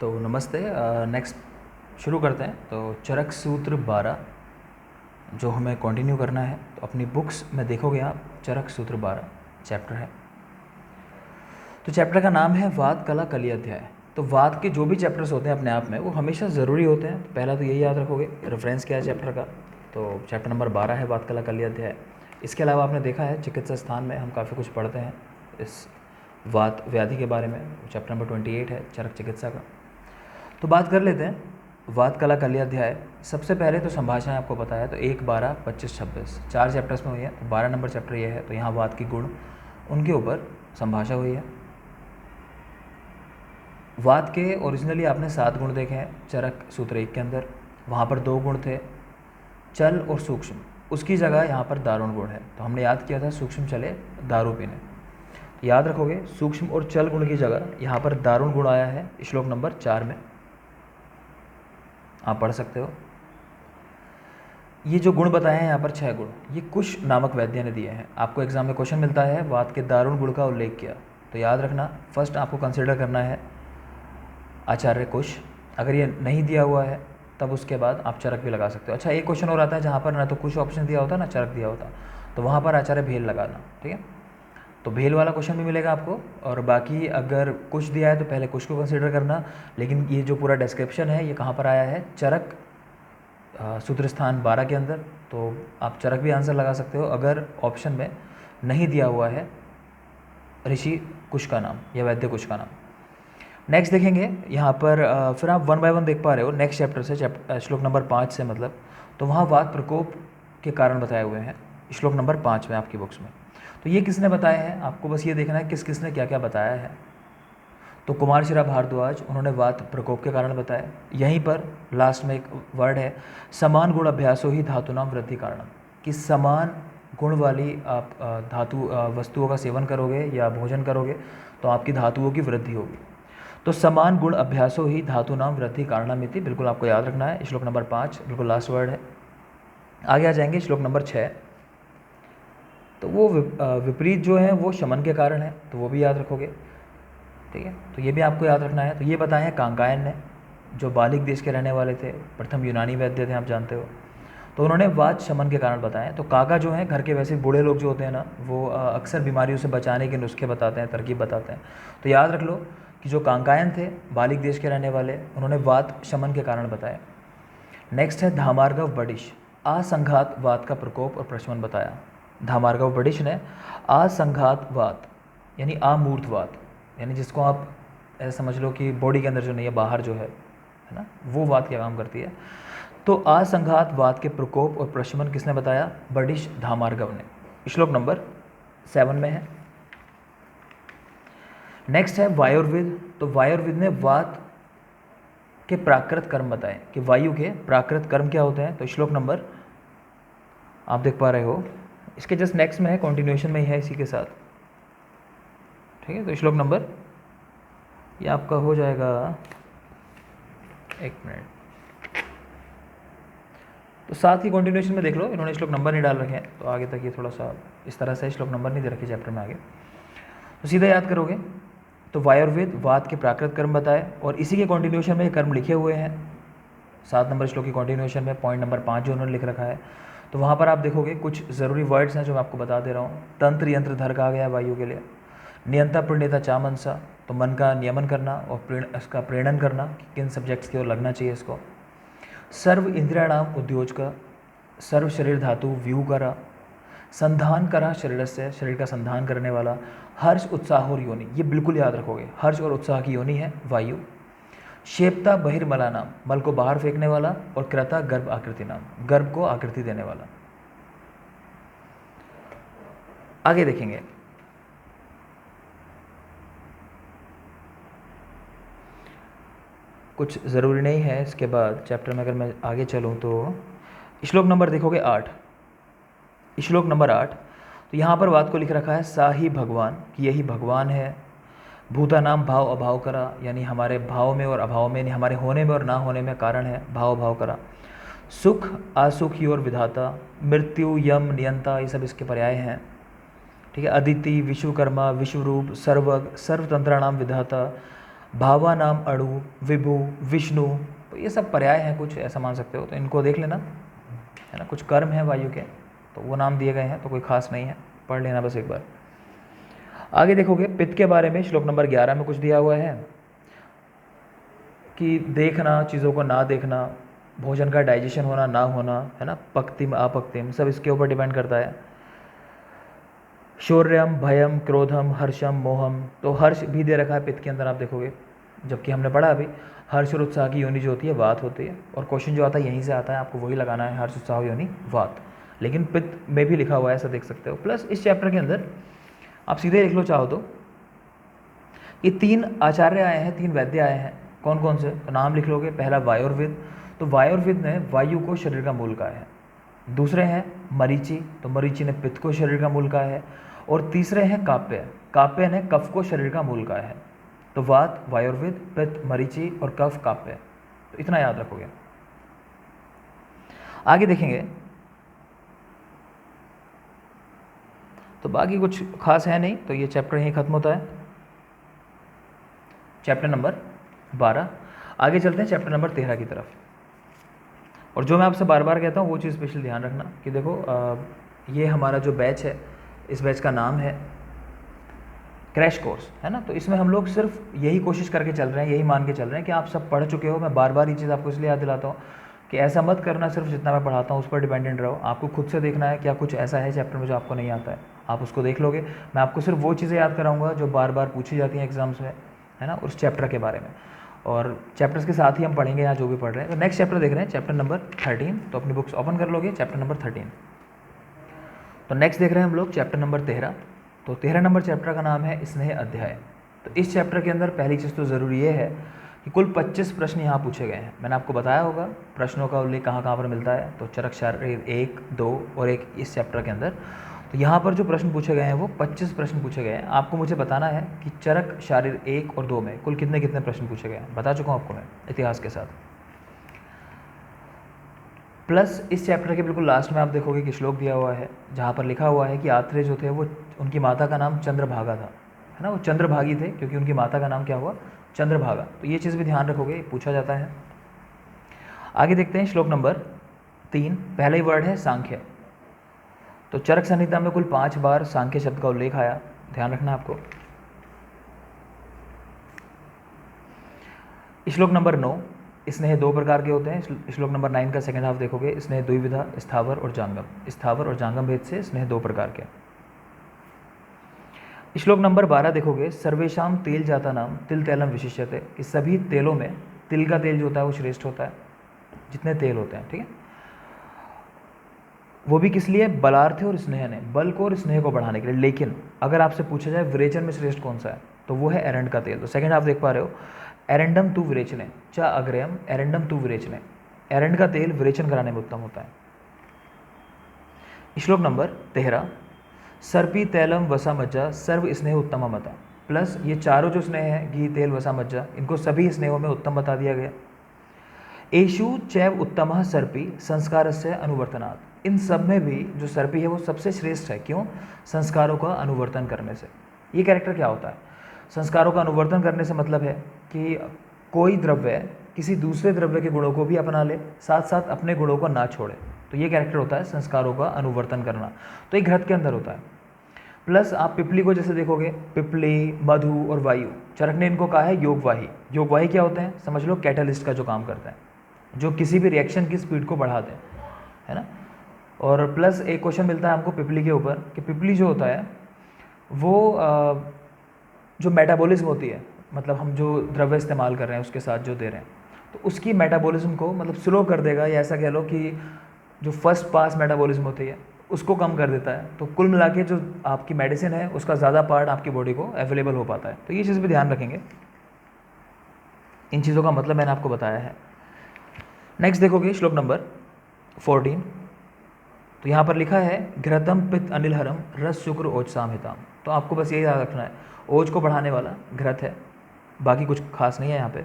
तो नमस्ते। नेक्स्ट शुरू करते हैं। तो चरक सूत्र 12 जो हमें कंटिन्यू करना है। तो अपनी बुक्स में देखोगे आप चरक सूत्र 12 चैप्टर है। तो चैप्टर का नाम है वाद कला कली अध्याय। तो वाद के जो भी चैप्टर्स होते हैं अपने आप में वो हमेशा ज़रूरी होते हैं। तो पहला तो यही याद रखोगे रेफरेंस क्या है चैप्टर का। तो चैप्टर नंबर 12 है वाद कला कली अध्याय। इसके अलावा आपने देखा है चिकित्सा स्थान में हम काफ़ी कुछ पढ़ते हैं इस वात व्याधि के बारे में। चैप्टर नंबर 28 है चरक चिकित्सा का। तो बात कर लेते हैं वाद कला कली अध्याय। सबसे पहले तो संभाषाएं आपको पता है। तो 1, 12, 25, 26 4 चैप्टर्स में हुई है। तो 12 नंबर चैप्टर ये है। तो यहाँ वाद की गुण उनके ऊपर संभाषा हुई है। वाद के ओरिजिनली आपने 7 गुण देखे हैं चरक सूत्र 1 के अंदर। वहाँ पर 2 गुण थे चल और सूक्ष्म। उसकी जगह यहाँ पर दारुण गुण है। तो हमने याद किया था सूक्ष्म चले दारू पीने। याद रखोगे सूक्ष्म और चल गुण की जगह यहाँ पर दारुण गुण आया है श्लोक नंबर 4 में। आप पढ़ सकते हो। ये जो गुण बताए हैं यहाँ पर 6 गुण, ये कुश नामक वैद्य ने दिए हैं। आपको एग्जाम में क्वेश्चन मिलता है वाद के दारुण गुण का उल्लेख किया। तो याद रखना फर्स्ट आपको कंसिडर करना है आचार्य कुश। अगर ये नहीं दिया हुआ है तब उसके बाद आप चरक भी लगा सकते हो। अच्छा, एक क्वेश्चन और आता है जहाँ पर ना तो कुश ऑप्शन दिया होता ना चरक दिया होता, तो वहाँ पर आचार्य भेल लगाना। ठीक है, तो भेल वाला क्वेश्चन भी मिलेगा आपको। और बाकी अगर कुछ दिया है तो पहले कुछ को कंसिडर करना। लेकिन ये जो पूरा डिस्क्रिप्शन है ये कहाँ पर आया है चरक सूत्र स्थान 12 के अंदर। तो आप चरक भी आंसर लगा सकते हो अगर ऑप्शन में नहीं दिया हुआ है ऋषि कुश का नाम या वैद्य कुश का नाम। नेक्स्ट देखेंगे यहाँ पर फिर आप 1 बाय 1 देख पा रहे हो नेक्स्ट चैप्टर से श्लोक नंबर 5 से मतलब। तो वहाँ वाद प्रकोप के कारण बताए हुए हैं श्लोक नंबर 5 में आपकी बुक्स में। तो ये किसने बताए हैं आपको बस ये देखना है किस किसने क्या क्या बताया है। तो कुमार शिरा भारद्वाज उन्होंने वात प्रकोप के कारण बताया। यहीं पर लास्ट में एक वर्ड है समान गुण अभ्यासो ही धातुनाम वृद्धि कारणम, कि समान गुण वाली आप धातु वस्तुओं का सेवन करोगे या भोजन करोगे तो आपकी धातुओं की वृद्धि होगी। तो समान गुण अभ्यासो ही धातुनाम वृद्धि कारणम इति, बिल्कुल आपको याद रखना है। श्लोक नंबर 5 बिल्कुल लास्ट वर्ड है। आगे आ जाएंगे श्लोक नंबर 6। तो वो विपरीत जो है वो शमन के कारण है, तो वो भी याद रखोगे। ठीक है, तो ये भी आपको याद रखना है। तो ये बताए हैं कांकायन ने, जो बालिक देश के रहने वाले थे, प्रथम यूनानी वैद्य थे, आप जानते हो। तो उन्होंने वात शमन के कारण बताए। तो काका जो हैं घर के वैसे बूढ़े लोग जो होते हैं ना, वो अक्सर बीमारियों से बचाने के नुस्खे बताते हैं, तरकीब बताते हैं। तो याद रख लो कि जो कांकायन थे बालिक देश के रहने वाले, उन्होंने वात शमन के कारण बताए। नेक्स्ट है धामार्गव बडिश, असंघात वात का प्रकोप और प्रशमन बताया। धामार्गव बडिश ने असंघात वात यानी अमूर्तवात, यानी जिसको आप ऐसा समझ लो कि बॉडी के अंदर जो नहीं है बाहर जो है ना, वो वात क्या काम करती है। तो असंघात वात के प्रकोप और प्रशमन किसने बताया? बडिश धामार्गव ने। श्लोक नंबर 7 में है। नेक्स्ट है वायुर्विद। तो वायुर्विद ने वात के प्राकृत कर्म बताए कि वायु के प्राकृत कर्म क्या होते हैं। तो श्लोक नंबर आप देख पा रहे हो, इसके जस्ट नेक्स्ट में है, कॉन्टिन्यूएशन में ही है इसी के साथ। ठीक है, तो श्लोक नंबर ये आपका हो जाएगा, एक मिनट, तो साथ ही कॉन्टिन्यूएशन में देख लो, इन्होंने श्लोक नंबर नहीं डाल रखे हैं तो आगे तक ये थोड़ा सा इस तरह से श्लोक नंबर नहीं दे रखे चैप्टर में आगे, तो सीधा याद करोगे। तो वायुर्वेद वात के प्राकृत कर्म बताए और इसी के कॉन्टिन्यूएशन में ये कर्म लिखे हुए हैं 7 नंबर श्लोक की कॉन्टिन्यूएशन में, पॉइंट नंबर 5 जो उन्होंने लिख रखा है। तो वहाँ पर आप देखोगे कुछ ज़रूरी वर्ड्स हैं जो मैं आपको बता दे रहा हूँ। तंत्र यंत्र धर कहा गया है वायु के लिए। नियंता प्रणेता चामनसा, तो मन का नियमन करना और इसका प्रेरणन करना कि किन सब्जेक्ट्स की ओर लगना चाहिए इसको। सर्व इंद्रियाणाम उद्योज का, सर्व शरीर धातु व्यू करा, संधान करा शरीर से, शरीर का संधान करने वाला। हर्ष उत्साह और योनि, ये बिल्कुल याद रखोगे, हर्ष और उत्साह की योनि है वायु। शेपता बहिर्मला नाम, मल को बाहर फेंकने वाला। और क्रता गर्भ आकृति नाम, गर्भ को आकृति देने वाला। आगे देखेंगे कुछ ज़रूरी नहीं है इसके बाद चैप्टर में। अगर मैं आगे चलूँ तो श्लोक नंबर देखोगे 8, श्लोक नंबर 8। तो यहाँ पर बात को लिख रखा है सा ही भगवान, कि यही भगवान है। भूता नाम भाव अभाव करा, यानी हमारे भाव में और अभाव में, यानी हमारे होने में और ना होने में कारण है, भाव अभाव करा। सुख असुख की ओर विधाता, मृत्यु यम नियंता, ये सब इसके पर्याय हैं। ठीक है, अदिति विश्वकर्मा विश्वरूप सर्वग सर्वतंत्राणाम विधाता, भावा नाम अणु, विभु, विष्णु, तो ये सब पर्याय हैं कुछ, ऐसा मान सकते हो। तो इनको देख लेना, है ना। कुछ कर्म है वायु के, तो वो नाम दिए गए हैं, तो कोई खास नहीं है, पढ़ लेना बस एक बार। आगे देखोगे पित्त के बारे में श्लोक नंबर 11 में कुछ दिया हुआ है कि देखना, चीज़ों को ना देखना, भोजन का डाइजेशन होना ना होना, है ना, पक्तिम अपक्तिम, सब इसके ऊपर डिपेंड करता है। शौर्यम, भयम, क्रोधम, हर्षम, मोहम, तो हर्ष भी दे रखा है पित्त के अंदर, आप देखोगे। जबकि हमने पढ़ा अभी हर्ष और उत्साह की योनि जो होती है वात होती है, और क्वेश्चन जो आता है यहीं से आता है, आपको वही लगाना है, हर्ष उत्साह योनि वात। लेकिन पित्त में भी लिखा हुआ है, ऐसा देख सकते हो। प्लस इस चैप्टर के अंदर आप सीधे लिख लो चाहो तो, ये 3 आचार्य आए हैं, 3 वैद्य आए हैं। कौन कौन से, तो नाम लिख लोगे। पहला वायुर्वेद, तो वायुर्वेद ने वायु को शरीर का मूल कहा है। दूसरे हैं मरीचि, तो मरीचि ने पित्त को शरीर का मूल कहा है। और तीसरे हैं काप्य, काप्य ने कफ को शरीर का मूल कहा है। तो वात वायुर्वेद, पित्त मरीचि और कफ काप्य, तो इतना याद रखोगे। आगे देखेंगे तो बाकी कुछ खास है नहीं, तो ये चैप्टर यहीं खत्म होता है, चैप्टर नंबर 12। आगे चलते हैं चैप्टर नंबर 13 की तरफ। और जो मैं आपसे बार बार कहता हूँ वो चीज़ स्पेशल ध्यान रखना कि देखो ये हमारा जो बैच है, इस बैच का नाम है क्रैश कोर्स, है ना। तो इसमें हम लोग सिर्फ यही कोशिश करके चल रहे हैं, यही मान के चल रहे हैं कि आप सब पढ़ चुके हो। मैं बार बार ये चीज़ आपको इसलिए याद दिलाता हूँ कि ऐसा मत करना सिर्फ जितना मैं पढ़ाता हूँ उस पर डिपेंडेंट रहो। आपको खुद से देखना है क्या कुछ ऐसा है चैप्टर में जो आपको नहीं आता है, आप उसको देख लोगे। मैं आपको सिर्फ वो चीज़ें याद कराऊंगा जो बार बार पूछी जाती हैं एग्जाम्स में, है ना, उस चैप्टर के बारे में। और चैप्टर्स के साथ ही हम पढ़ेंगे यहाँ जो भी पढ़ रहे हैं। तो नेक्स्ट चैप्टर देख रहे हैं, चैप्टर नंबर 13। तो अपनी बुक्स ओपन कर लोगे, चैप्टर नंबर 13। तो नेक्स्ट देख रहे हैं हम लोग चैप्टर नंबर 13। तो 13 नंबर चैप्टर का नाम है स्नेह अध्याय। तो इस चैप्टर के अंदर पहली चीज़ तो ज़रूरी ये है कि कुल 25 प्रश्न यहाँ पूछे गए हैं। मैंने आपको बताया होगा प्रश्नों का उल्लेख कहाँ कहाँ पर मिलता है, तो चरक शारीर 1, 2 और 1 इस चैप्टर के अंदर। तो यहाँ पर जो प्रश्न पूछे गए हैं वो 25 प्रश्न पूछे गए हैं। आपको मुझे बताना है कि चरक शारीर 1 और 2 में कुल कितने कितने प्रश्न पूछे गए हैं। बता चुका हूँ आपको मैं इतिहास के साथ। प्लस इस चैप्टर के बिल्कुल लास्ट में आप देखोगे कि श्लोक दिया हुआ है जहाँ पर लिखा हुआ है कि आत्रेय जो थे वो, उनकी माता का नाम चंद्रभागा था, है ना, वो चंद्रभागी थे क्योंकि उनकी माता का नाम क्या हुआ, चंद्रभागा। तो ये चीज़ भी ध्यान रखोगे, पूछा जाता है। आगे देखते हैं श्लोक नंबर 3। पहला ही वर्ड है सांख्य। तो चरक संहिता में कुल 5 बार सांख्य शब्द का उल्लेख आया, ध्यान रखना आपको। श्लोक नंबर 9। स्नेह 2 प्रकार के होते हैं। श्लोक नंबर 9 का सेकंड हाफ देखोगे, स्नेह द्विविधा, स्थावर और जांगम। स्थावर और जांगम भेद से स्नेह 2 प्रकार के। श्लोक नंबर 12 देखोगे, सर्वेशाम तेल जाता नाम तिल तैलम विशिष्यते, कि सभी तेलों में तिल का तेल जो होता है वो श्रेष्ठ होता है, जितने तेल होते हैं, ठीक है। वो भी किस लिए, बलार्थ और स्नेह ने, बल को और स्नेह को बढ़ाने के लिए। लेकिन अगर आपसे पूछा जाए विरेचन में श्रेष्ठ कौन सा है, तो वो है एरंड का तेल। तो सेकंड हाफ देख पा रहे हो, एरेंडम तु विरेचने चा अग्रयम एरेंडम तु विरेचने, एरंड का तेल विरेचन कराने में उत्तम होता है। श्लोक नंबर 13। सर्पी तैलम वसा मज्जा सर्व स्नेह उत्तम मता। प्लस ये चारों जो स्नेह है, घी तेल वसा मज्जा, इनको सभी स्नेहों में उत्तम बता दिया गया। एशु चैव उत्तम सर्पी संस्कार से अनुवर्तनात्, इन सब में भी जो सर्पी है वो सबसे श्रेष्ठ है। क्यों, संस्कारों का अनुवर्तन करने से। ये कैरेक्टर क्या होता है, संस्कारों का अनुवर्तन करने से मतलब है कि कोई द्रव्य किसी दूसरे द्रव्य के गुणों को भी अपना ले, साथ साथ अपने गुणों को ना छोड़े। तो ये कैरेक्टर होता है संस्कारों का अनुवर्तन करना। तो एक घृत के अंदर होता है। प्लस आप पिपली को जैसे देखोगे, पिपली, मधु और वायु, चरक ने इनको कहा है योगवाही। योगवाही क्या होते हैं, समझ लो कैटलिस्ट का जो काम करते हैं, जो किसी भी रिएक्शन की स्पीड को बढ़ा दें, है ना। और प्लस एक क्वेश्चन मिलता है हमको पिपली के ऊपर कि पिपली जो होता है वो जो मेटाबॉलिज्म होती है, मतलब हम जो द्रव्य इस्तेमाल कर रहे हैं उसके साथ जो दे रहे हैं, तो उसकी मेटाबॉलिज्म को मतलब स्लो कर देगा, या ऐसा कह लो कि जो फर्स्ट पास मेटाबॉलिज्म होती है उसको कम कर देता है। तो कुल मिला के जो आपकी मेडिसिन है उसका ज़्यादा पार्ट आपकी बॉडी को अवेलेबल हो पाता है। तो ये चीज़ भी ध्यान रखेंगे, इन चीज़ों का मतलब मैंने आपको बताया है। नेक्स्ट देखोगे श्लोक नंबर 14। तो यहाँ पर लिखा है घृतम पित्त अनिलहरम रस शुक्र ओज सामहिताम। तो आपको बस यही याद रखना है, ओज को बढ़ाने वाला घृत है, बाकी कुछ खास नहीं है यहाँ पे।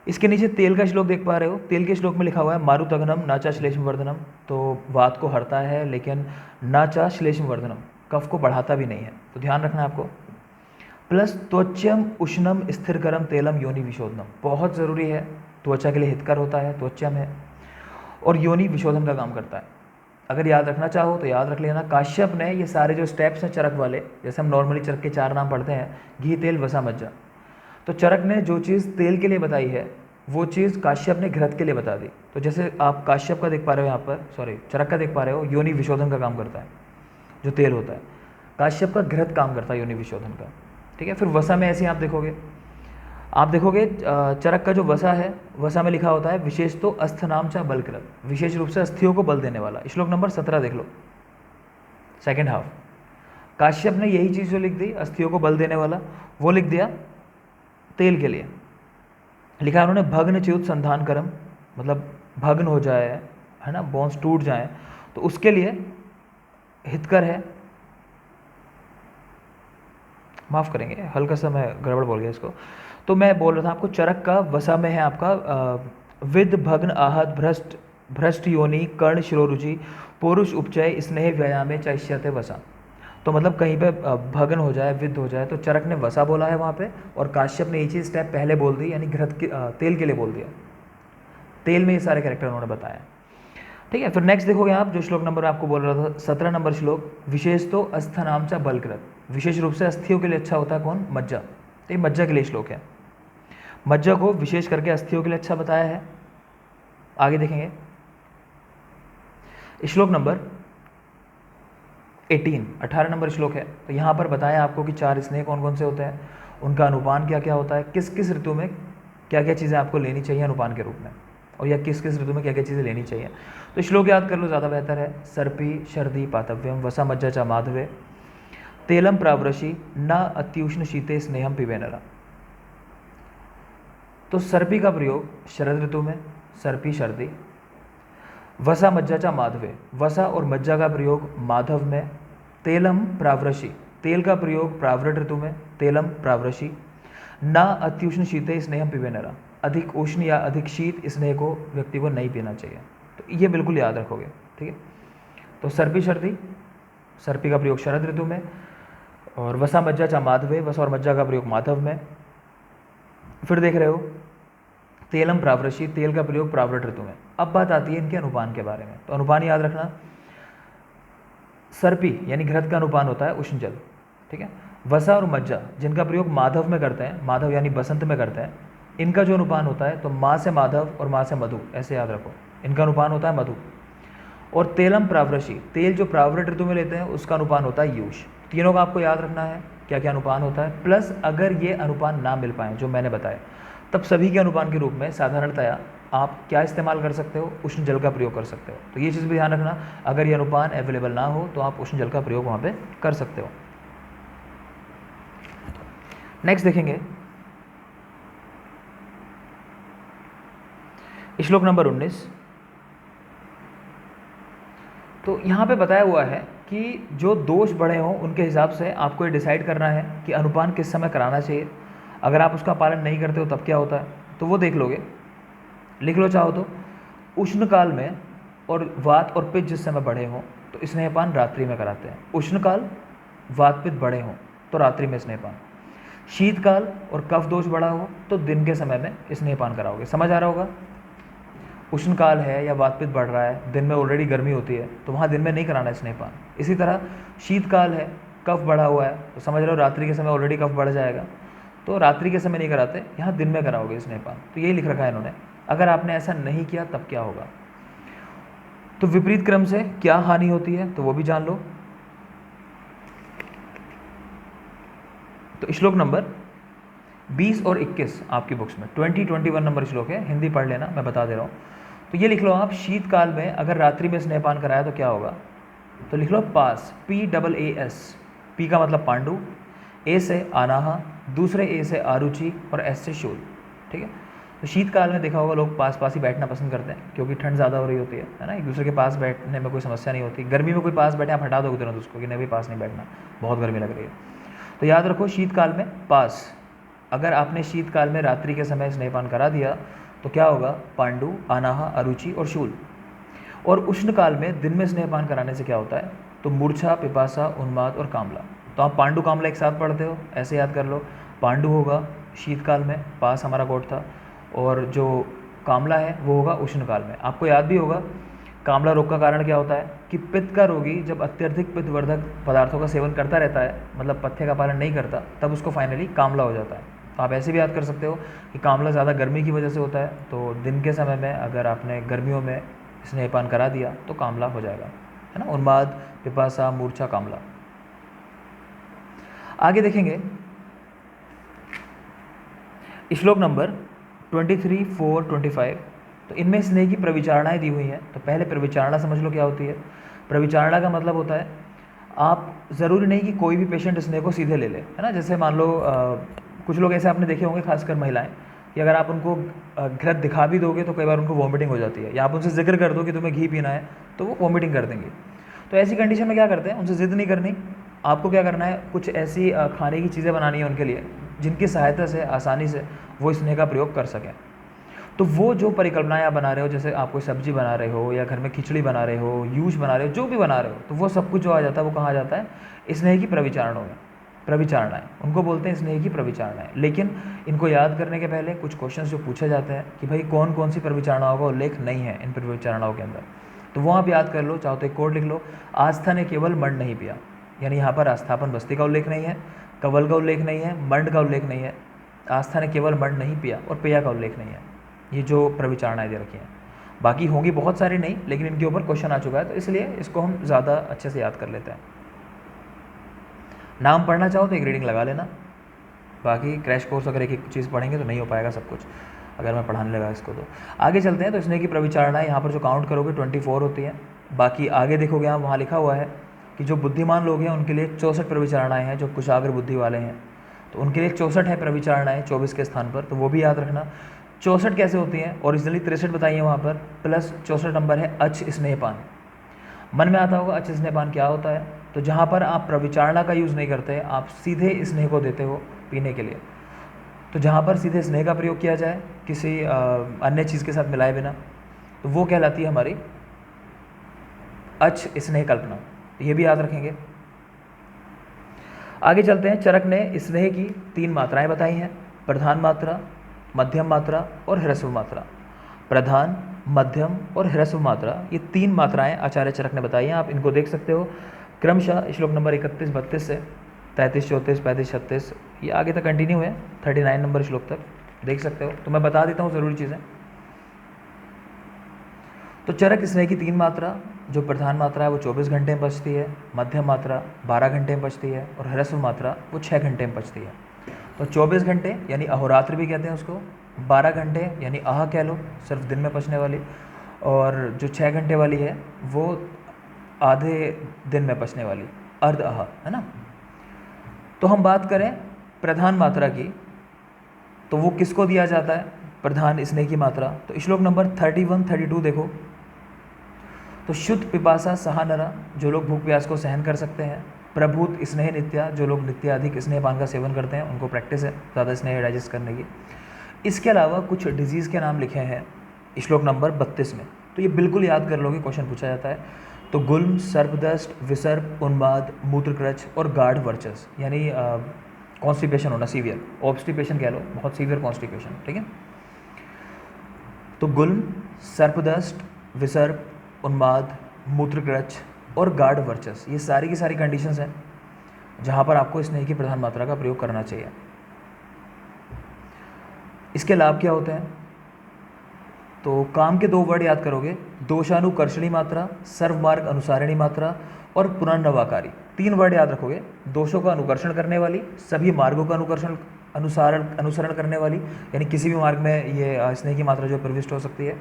इसके नीचे तेल का श्लोक देख पा रहे हो, तेल के श्लोक में लिखा हुआ है मारुतगनम नाचा श्लेष्म वर्धनम। तो वात को हरता है लेकिन नाचा श्लेष्म वर्धनम, कफ को बढ़ाता भी नहीं है। तो ध्यान रखना है आपको। प्लस त्वच्यम उष्णम स्थिरकरम तेलम योनि विशोधनम, बहुत ज़रूरी है, त्वचा के लिए हितकर होता है, त्वच्यम है, और योनि विशोधन का काम करता है। अगर याद रखना चाहो तो याद रख लेना, काश्यप ने ये सारे जो स्टेप्स हैं चरक वाले, जैसे हम नॉर्मली चरक के 4 नाम पढ़ते हैं, घी, तेल, वसा, मज्जा, तो चरक ने जो चीज़ तेल के लिए बताई है वो चीज़ काश्यप ने घृत के लिए बता दी। तो जैसे आप काश्यप का देख पा रहे हो यहाँ पर, सॉरी चरक का देख पा रहे हो, योनि विशोधन का काम करता है जो तेल होता है, काश्यप का घृत काम करता है योनि विशोधन का, ठीक है। फिर वसा में ऐसे ही आप देखोगे चरक का जो वसा है, वसा में लिखा होता है विशेष तो अस्थनाम चा बलकृत, विशेष रूप से अस्थियों को बल देने वाला। श्लोक नंबर 17 देख लो, सेकेंड हाफ। काश्यप ने यही चीज़ जो लिख दी, अस्थियों को बल देने वाला, वो लिख दिया तेल के लिए। लिखा है उन्होंने भग्न च्युत संधान करम, मतलब भग्न हो जाए, है ना, बोन्स टूट जाए, तो उसके लिए हितकर है। माफ़ करेंगे, हल्का सा मैं गड़बड़ बोल गया इसको। तो मैं बोल रहा था आपको, चरक का वसा में है आपका विद भग्न आहत भ्रष्ट योनि कर्ण शिरोरुचि पुरुष उपचय स्नेह व्यायामे चैष्यते वसा। तो मतलब कहीं पे भग्न हो जाए, विद हो जाए, तो चरक ने वसा बोला है वहाँ पे, और काश्यप ने ये चीज़ स्टेप पहले बोल दी, यानी घृत के तेल के लिए बोल दिया। तेल में ये सारे कैरेक्टर उन्होंने बताया, ठीक है। फिर नेक्स्ट देखोगे आप, जो श्लोक नंबर आपको बोल रहा था 17 नंबर श्लोक, विशेष तो अस्थनाम चा बलकृत, विशेष रूप से अस्थियों के लिए अच्छा होता है कौन, मज्जा। तो ये मज्जा के लिए श्लोक है, मज्जा को विशेष करके अस्थियों के लिए अच्छा बताया है। आगे देखेंगे श्लोक नंबर 18 नंबर श्लोक है। तो यहाँ पर बताया आपको कि 4 स्नेह कौन कौन से होते हैं, उनका अनुपान क्या क्या होता है, किस किस ऋतु में क्या क्या चीज़ें आपको लेनी चाहिए अनुपान के रूप में, और या किस किस ऋतु में क्या क्या चीज़ें लेनी चाहिए। तो श्लोक याद कर लो, ज़्यादा बेहतर है। सर्पी शर्दी पातव्यम वसा मज्जा चा माधवे तेलम प्रावृषि न अत्युष्ण शीते स्नेहम पिबेनरा। तो सर्पी का प्रयोग शरद ऋतु में, सर्पी सर्दी, वसा मज्जा चा माधवे, वसा और मज्जा का प्रयोग माधव में, तेलम प्रावृषि, तेल का प्रयोग प्रावृत ऋतु में, तेलम प्रावृषि, न अत्युष्ण शीते स्नेहम पिबेनरा, अधिक उष्ण या अधिक शीत स्नेह को व्यक्ति को नहीं पीना चाहिए। तो ये बिल्कुल याद रखोगे, ठीक है। तो सर्पी सर्दी, सर्पी का प्रयोग शरद ऋतु में, और वसा मज्जा चा माधवे, वसा और मज्जा का प्रयोग माधव में। फिर देख रहे हो तेलम प्रावृषि, तेल का प्रयोग प्रावृत ऋतु में। अब बात आती है इनके अनुपान के बारे में। तो अनुपान याद रखना, सर्पी यानी घृत का अनुपान होता है उष्ण जल, ठीक है। वसा और मज्जा जिनका प्रयोग माधव में करते हैं, माधव यानी बसंत में करते हैं, इनका जो अनुपान होता है, तो माँ से माधव और माँ से मधु, ऐसे याद रखो, इनका अनुपान होता है मधु। और तेलम प्रावृषि, तेल जो प्रावृत ऋतु में लेते हैं उसका अनुपान होता है यूष। तीनों का आपको याद रखना है क्या क्या अनुपान होता है। प्लस अगर ये अनुपान ना मिल पाए जो मैंने बताया, तब सभी के अनुपान के रूप में साधारणतया आप क्या इस्तेमाल कर सकते हो, उष्ण जल का प्रयोग कर सकते हो। तो ये चीज़ भी ध्यान रखना, अगर ये अनुपान अवेलेबल ना हो तो आप उष्ण जल का प्रयोग वहाँ पे कर सकते हो। नेक्स्ट देखेंगे श्लोक नंबर 19। तो यहाँ पे बताया हुआ है कि जो दोष बढ़े हों उनके हिसाब से आपको ये डिसाइड करना है कि अनुपान किस समय कराना चाहिए। अगर आप उसका पालन नहीं करते हो तब क्या होता है, तो वो देख लोगे, लिख लो चाहो तो। उष्ण काल में और वात और पित्त जिस समय बढ़े हों तो स्नेहपान रात्रि में कराते हैं। उष्ण काल वात पित्त बढ़े हों तो रात्रि में स्नेहपान, शीतकाल और कफ दोष बढ़ा हो तो दिन के समय में स्नेहपान कराओगे। समझ आ रहा होगा। उष्ण काल है या वात पित्त बढ़ रहा है, दिन में ऑलरेडी गर्मी होती है, तो वहाँ दिन में नहीं कराना है स्नेहपान। इसी तरह शीतकाल है, कफ बढ़ा हुआ है, तो समझ रहे हो रात्रि के समय ऑलरेडी कफ बढ़ जाएगा, तो रात्रि के समय नहीं कराते, यहाँ दिन में कराओगे स्नेहपान। तो यही लिख रखा है इन्होंने। अगर आपने ऐसा नहीं किया तब क्या होगा, तो विपरीत क्रम से क्या हानि होती है तो वो भी जान लो। तो श्लोक नंबर 20 और 21 आपकी बुक्स में 21 नंबर श्लोक है, हिंदी पढ़ लेना, मैं बता दे रहा हूँ। तो ये लिख लो आप, शीतकाल में अगर रात्रि में स्नेहपान कराया तो क्या होगा, तो लिख लो पास, PAAS, पी का मतलब पांडु, ए से आनाहा, दूसरे ए से आरुचि और एस से शूल, ठीक है। तो शीतकाल में देखा होगा लोग पास पास ही बैठना पसंद करते हैं, क्योंकि ठंड ज़्यादा हो रही होती है ना, एक दूसरे के पास बैठने में कोई समस्या नहीं होती। गर्मी में कोई पास बैठे आप हटा दोगे तुरंत उसको कि नहीं भी पास नहीं बैठना, बहुत गर्मी लग रही है। तो याद रखो शीतकाल में पास, अगर आपने शीतकाल में रात्रि के समय स्नेहपान करा दिया तो क्या होगा, पांडु, आनाहा, अरुचि और शूल। और उष्ण काल में दिन में स्नेहपान कराने से क्या होता है, तो मूर्छा, पिपासा, उन्माद और कामला। तो आप पांडु कामला एक साथ पढ़ते हो, ऐसे याद कर लो। पांडु होगा शीतकाल में, पास हमारा कोट था, और जो कामला है वो होगा उष्ण काल में। आपको याद भी होगा कामला रोग का कारण क्या होता है कि पित्त का रोगी जब अत्यधिक पित्तवर्धक पदार्थों का सेवन करता रहता है, मतलब पथ्य का पालन नहीं करता, तब उसको फाइनली कामला हो जाता है। तो आप ऐसे भी याद कर सकते हो कि कामला ज़्यादा गर्मी की वजह से होता है, तो दिन के समय में अगर आपने गर्मियों में स्नेहपान करा दिया तो कामला हो जाएगा, है ना। उन्माद, पिपासा, मूर्छा, कामला। आगे देखेंगे श्लोक नंबर 23, 4, 25। तो इनमें स्नेह की प्रविचारणाएँ दी हुई हैं। तो पहले प्रविचारणा समझ लो क्या होती है। प्रविचारणा का मतलब होता है आप ज़रूरी नहीं कि कोई भी पेशेंट स्नेह को सीधे ले ले, है ना। जैसे मान लो कुछ लोग ऐसे आपने देखे होंगे, खासकर महिलाएं, कि अगर आप उनको घृत दिखा भी दोगे तो कई बार उनको वॉमिटिंग हो जाती है, या आप उनसे जिक्र कर दो कि तुम्हें घी पीना है तो वो वॉमिटिंग कर देंगे। तो ऐसी कंडीशन में क्या करते हैं, उनसे ज़िद नहीं करनी, आपको क्या करना है, कुछ ऐसी खाने की चीज़ें बनानी है उनके लिए जिनकी सहायता से आसानी से वो स्नेह का प्रयोग कर सकें। तो वो जो परिकल्पनाएं आप बना रहे हो, जैसे आप कोई सब्जी बना रहे हो या घर में खिचड़ी बना रहे हो, यूज बना रहे हो, जो भी बना रहे हो, तो वो सब कुछ जो आ जाता है वो कहाँ आ जाता है, स्नेह की प्रविचारणों में। प्रविचारणाएं उनको बोलते हैं, स्नेह की प्रविचारणाएं। लेकिन इनको याद करने के पहले कुछ क्वेश्चंस जो पूछे जाते हैं कि भाई कौन कौन सी प्रविचारणाओं का उल्लेख नहीं है इन प्रविचारणाओं के अंदर, तो वो आप याद कर लो। चाहो तो एक कोड लिख लो, आस्था ने केवल मंड नहीं पिया, यानी यहाँ पर आस्थापन बस्ती का उल्लेख नहीं है, कवल का उल्लेख नहीं है, मंड का उल्लेख नहीं है। आस्था ने केवल मंड नहीं पिया और पेया का उल्लेख नहीं है। ये जो प्रविचारणाएं दे रखी हैं, बाकी होंगी बहुत सारी नहीं, लेकिन इनके ऊपर क्वेश्चन आ चुका है तो इसलिए इसको हम ज़्यादा अच्छे से याद कर लेते हैं। नाम पढ़ना चाहो तो एक रीडिंग लगा लेना, बाकी क्रैश कोर्स अगर एक एक चीज़ पढ़ेंगे तो नहीं हो पाएगा सब कुछ, अगर मैं पढ़ाने लगा इसको। तो आगे चलते हैं। तो स्नेह की प्रविचारणाएं यहाँ पर जो काउंट करोगे 24 होती हैं। बाकी आगे देखोगे आप, वहाँ लिखा हुआ है कि जो बुद्धिमान लोग हैं उनके लिए 64 प्रविचारणाएँ हैं, जो कुशाग्र बुद्धि वाले हैं तो उनके लिए 64 है प्रविचारणाएँ 24 के स्थान पर, तो वो भी याद रखना। 64 कैसे होती हैं, ओरिजिनली 63 बताइए वहाँ पर, प्लस 64 नंबर है अच स्नेहपान। मन में आता होगा अच स्नेहपान क्या होता है, तो जहाँ पर आप प्रविचारणा का यूज़ नहीं करते, आप सीधे स्नेह को देते हो पीने के लिए, तो जहाँ पर सीधे स्नेह का प्रयोग किया जाए किसी अन्य चीज़ के साथ मिलाए बिना, तो वो कहलाती है हमारी अच स्नेह कल्पना। ये भी याद रखेंगे। आगे चलते हैं। चरक ने स्नेह की 3 मात्राएं बताई हैं, प्रधान मात्रा, मध्यम मात्रा और ह्रस्व मात्रा। प्रधान, मध्यम और ह्रस्व मात्रा, ये 3 मात्राएं आचार्य चरक ने बताई हैं। आप इनको देख सकते हो क्रमशः श्लोक नंबर 31, 32 से 33, 34, 35, 36, ये आगे तक कंटिन्यू है 39 नंबर श्लोक तक देख सकते हो। तो मैं बता देता हूँ ज़रूरी चीज़ें। तो चरक स्नेह की 3 मात्रा, जो प्रधान मात्रा है वो 24 घंटे में पचती है, मध्यम मात्रा 12 घंटे में पचती है और ह्रस्व मात्रा वो 6 घंटे में पचती है। तो 24 घंटे यानी अहोरात्र भी कहते हैं उसको, 12 घंटे यानी आह कह लो, सिर्फ दिन में पचने वाली, और जो 6 घंटे वाली है वो आधे दिन में पचने वाली, अर्ध आह, है ना। तो हम बात करें प्रधान मात्रा की, तो वो किसको दिया जाता है, प्रधान स्नेह की मात्रा। तो श्लोक नंबर 31, 32 देखो। तो शुद्ध पिपासा सहा नरा, जो लोग भूख प्यास को सहन कर सकते हैं। प्रभूत स्नेह नित्या, जो लोग नित्य अधिक स्नेहपान का सेवन करते हैं, उनको प्रैक्टिस है ज़्यादा स्नेह डाइजेस्ट करने की। इसके अलावा कुछ डिजीज़ के नाम लिखे हैं श्लोक नंबर 32 में, तो ये बिल्कुल याद कर लोगे, क्वेश्चन पूछा जाता है। तो गुल्म, सर्पदष्ट, विसर्प, उन्माद, मूत्रक्रच और गाढ़ वर्चस, यानी कॉन्स्टिपेशन होना, सीवियर ऑब्स्टिपेशन कह लो, बहुत सीवियर कॉन्स्टिपेशन, ठीक है। तो गुल्म, सर्पदष्ट, विसर्प, उन्माद, मूत्रक्रच और गाढ़ वर्चस, ये सारी की सारी कंडीशंस हैं जहाँ पर आपको स्नेह की प्रधान मात्रा का प्रयोग करना चाहिए। इसके लाभ क्या होते हैं, तो काम के 2 वर्ड याद करोगे, दोषानुकर्षणी मात्रा, सर्वमार्ग अनुसारिणी मात्रा और पुनर्नवाकारी। 3 वर्ड याद रखोगे, दोषों का अनुकर्षण करने वाली, सभी मार्गों का अनुसरण करने वाली, यानी किसी भी मार्ग में ये स्नेह की मात्रा जो प्रविष्ट हो सकती है।